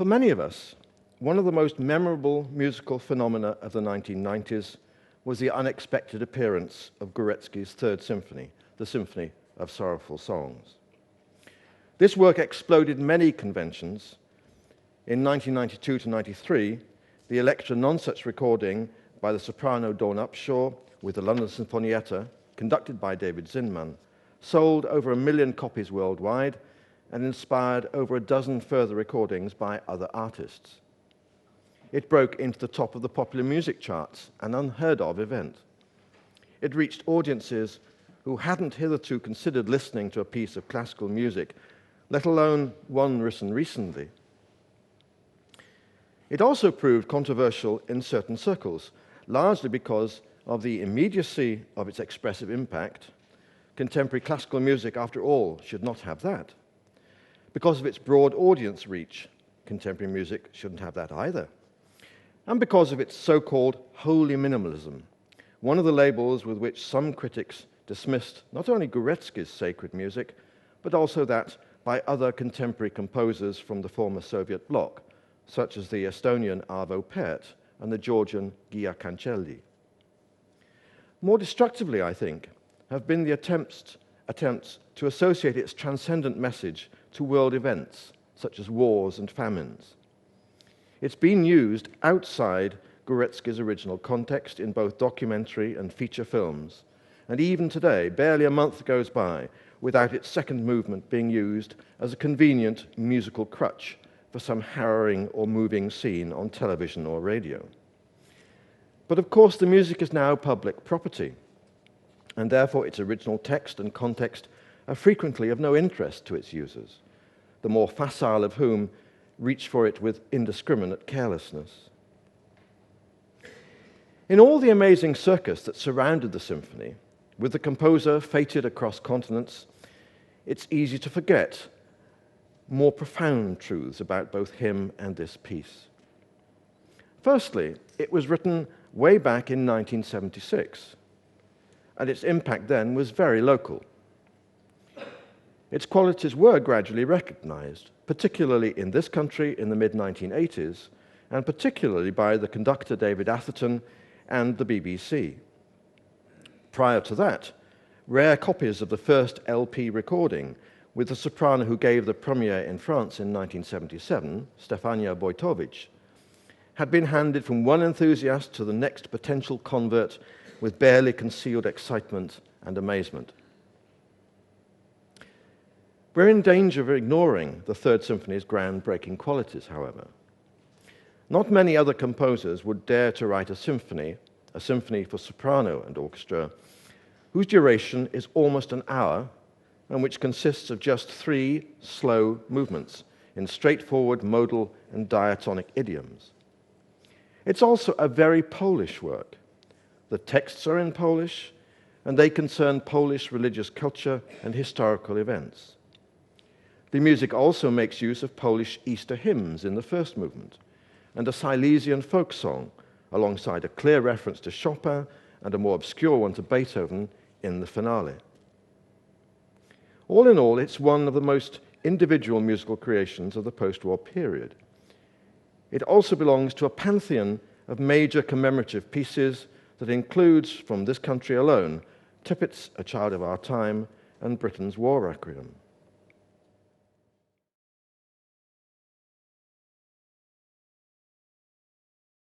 For many of us, one of the most memorable musical phenomena of the 1990s was the unexpected appearance of Górecki's Third Symphony, the Symphony of Sorrowful Songs. This work exploded many conventions. In 1992 to 93, the Elektra non-such recording by the soprano Dawn Upshaw with the London Sinfonietta, conducted by David Zinman, sold over 1 million copies worldwide and inspired over a dozen further recordings by other artists. It broke into the top of the popular music charts, an unheard of event. It reached audiences who hadn't hitherto considered listening to a piece of classical music, let alone one written recently. It also proved controversial in certain circles, largely because of the immediacy of its expressive impact. Contemporary classical music, after all, should not have that. Because of its broad audience reach, contemporary music shouldn't have that either. And because of its so-called holy minimalism, one of the labels with which some critics dismissed not only Górecki's sacred music, but also that by other contemporary composers from the former Soviet bloc, such as the Estonian Arvo Pärt and the Georgian Gia Cancelli. More destructively, I think, have been the attempts to associate its transcendent message to world events, such as wars and famines. It's been used outside Górecki's original context in both documentary and feature films, and even today, barely a month goes by without its second movement being used as a convenient musical crutch for some harrowing or moving scene on television or radio. But of course, the music is now public property, and therefore its original text and context are frequently of no interest to its users, the more facile of whom reach for it with indiscriminate carelessness. In all the amazing circus that surrounded the symphony, with the composer fated across continents, it's easy to forget more profound truths about both him and this piece. Firstly, it was written way back in 1976, and its impact then was very local. Its qualities were gradually recognized, particularly in this country in the mid-1980s, and particularly by the conductor David Atherton and the BBC. Prior to that, rare copies of the first LP recording with the soprano who gave the premiere in France in 1977, Stefania Wojtowicz, had been handed from one enthusiast to the next potential convert with barely concealed excitement and amazement. We're in danger of ignoring the Third Symphony's groundbreaking qualities, however. Not many other composers would dare to write a symphony for soprano and orchestra, whose duration is almost an hour and which consists of just 3 slow movements in straightforward modal and diatonic idioms. It's also a very Polish work. The texts are in Polish, and they concern Polish religious culture and historical events. The music also makes use of Polish Easter hymns in the first movement, and a Silesian folk song, alongside a clear reference to Chopin and a more obscure one to Beethoven in the finale. All in all, it's one of the most individual musical creations of the post-war period. It also belongs to a pantheon of major commemorative pieces that includes, from this country alone, Tippett's A Child of Our Time and Britain's War Requiem.